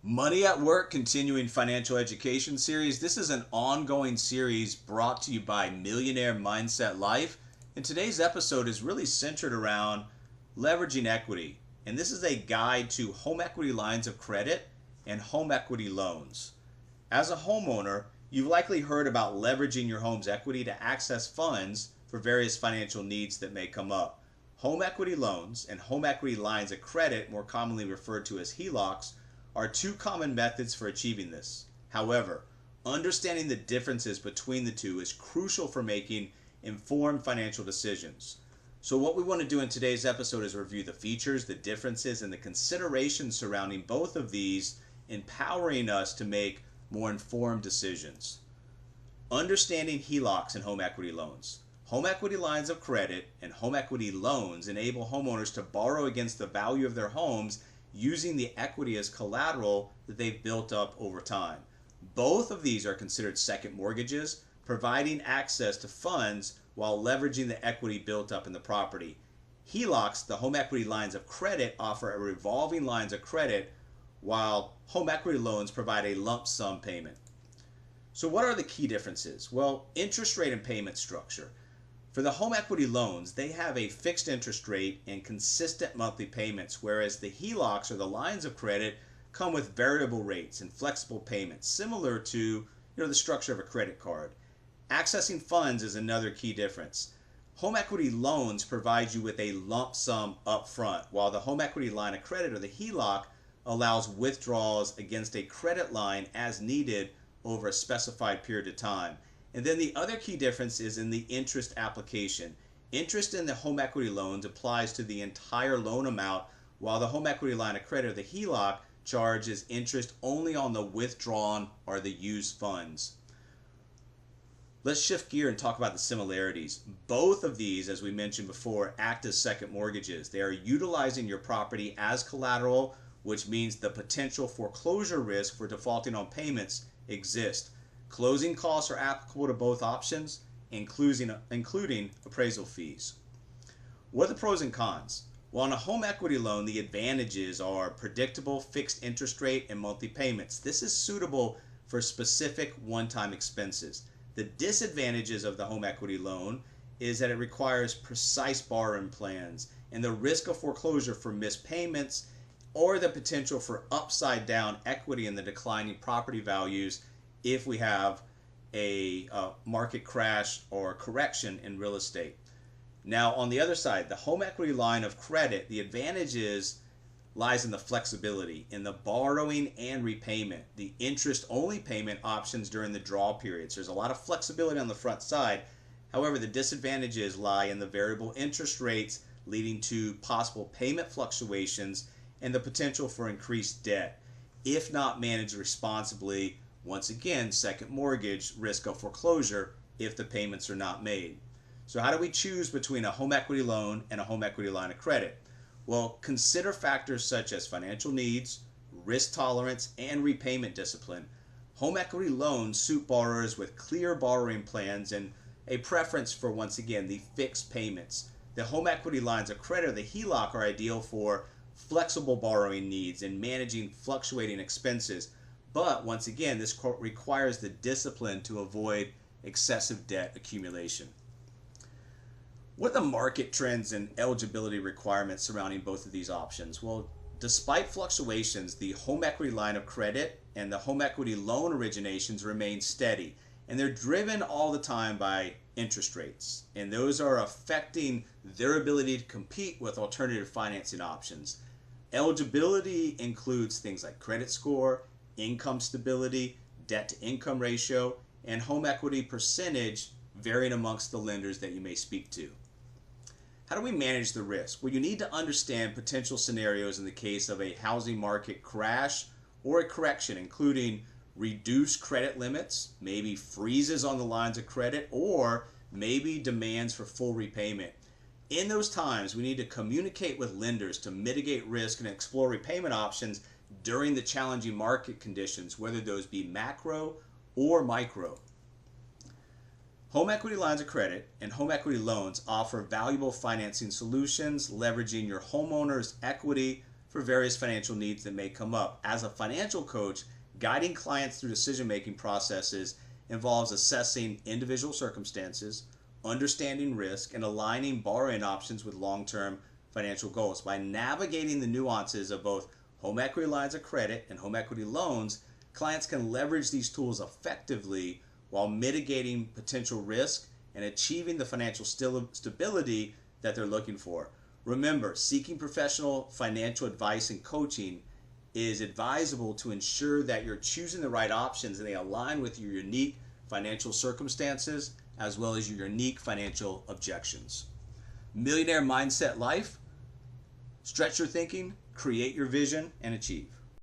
Money at Work Continuing Financial Education Series. This is an ongoing series brought to you by Millionaire Mindset Life. And today's episode is really centered around leveraging equity. And this is a guide to home equity lines of credit and home equity loans. As a homeowner, you've likely heard about leveraging your home's equity to access funds for various financial needs that may come up. Home equity loans and home equity lines of credit, more commonly referred to as HELOCs, are two common methods for achieving this. However, understanding the differences between the two is crucial for making informed financial decisions. So what we want to do in today's episode is review the features, the differences, and the considerations surrounding both of these, empowering us to make more informed decisions. Understanding HELOCs and home equity loans. Home equity lines of credit and home equity loans enable homeowners to borrow against the value of their homes using the equity as collateral that they've built up over time. Both of these are considered second mortgages, providing access to funds while leveraging the equity built up in the property. HELOCs, the home equity lines of credit, offer a revolving lines of credit, while home equity loans provide a lump sum payment. So what are the key differences? Well, interest rate and payment structure. For the home equity loans, they have a fixed interest rate and consistent monthly payments, whereas the HELOCs, or the lines of credit, come with variable rates and flexible payments, similar to the structure of a credit card. Accessing funds is another key difference. Home equity loans provide you with a lump sum up front, while the home equity line of credit, or the HELOC, allows withdrawals against a credit line as needed over a specified period of time. And then the other key difference is in the interest application. Interest in the home equity loans applies to the entire loan amount, while the home equity line of credit, or the HELOC, charges interest only on the withdrawn or the used funds. Let's shift gear and talk about the similarities. Both of these, as we mentioned before, act as second mortgages. They are utilizing your property as collateral, which means the potential foreclosure risk for defaulting on payments exists. Closing costs are applicable to both options, including appraisal fees. What are the pros and cons? Well, on a home equity loan, the advantages are predictable fixed interest rate and monthly payments. This is suitable for specific one-time expenses. The disadvantages of the home equity loan is that it requires precise borrowing plans and the risk of foreclosure for missed payments, or the potential for upside down equity in the declining property values if we have a market crash or correction in real estate. Now, on the other side, the home equity line of credit, the advantages lies in the flexibility in the borrowing and repayment, the interest-only payment options during the draw periods. There's a lot of flexibility on the front side. However, the disadvantages lie in the variable interest rates, leading to possible payment fluctuations and the potential for increased debt if not managed responsibly. Once again, second mortgage, risk of foreclosure if the payments are not made. So how do we choose between a home equity loan and a home equity line of credit? Well, consider factors such as financial needs, risk tolerance, and repayment discipline. Home equity loans suit borrowers with clear borrowing plans and a preference for, once again, the fixed payments. The home equity lines of credit, or the HELOC, are ideal for flexible borrowing needs and managing fluctuating expenses. But once again, this requires the discipline to avoid excessive debt accumulation. What are the market trends and eligibility requirements surrounding both of these options? Well, despite fluctuations, the home equity line of credit and the home equity loan originations remain steady, and they're driven all the time by interest rates, and those are affecting their ability to compete with alternative financing options. Eligibility includes things like credit score, income stability, debt to income ratio, and home equity percentage varying amongst the lenders that you may speak to. How do we manage the risk? Well, you need to understand potential scenarios in the case of a housing market crash or a correction, including reduced credit limits, maybe freezes on the lines of credit, or maybe demands for full repayment. In those times, we need to communicate with lenders to mitigate risk and explore repayment options during the challenging market conditions, whether those be macro or micro. Home equity lines of credit and home equity loans offer valuable financing solutions, leveraging your homeowner's equity for various financial needs that may come up. As a financial coach, guiding clients through decision-making processes involves assessing individual circumstances, understanding risk, and aligning borrowing options with long-term financial goals. By navigating the nuances of both home equity lines of credit and home equity loans, clients can leverage these tools effectively while mitigating potential risk and achieving the financial stability that they're looking for. Remember, seeking professional financial advice and coaching is advisable to ensure that you're choosing the right options and they align with your unique financial circumstances as well as your unique financial objections. Millionaire Mindset Life. Stretch your thinking, create your vision, and achieve.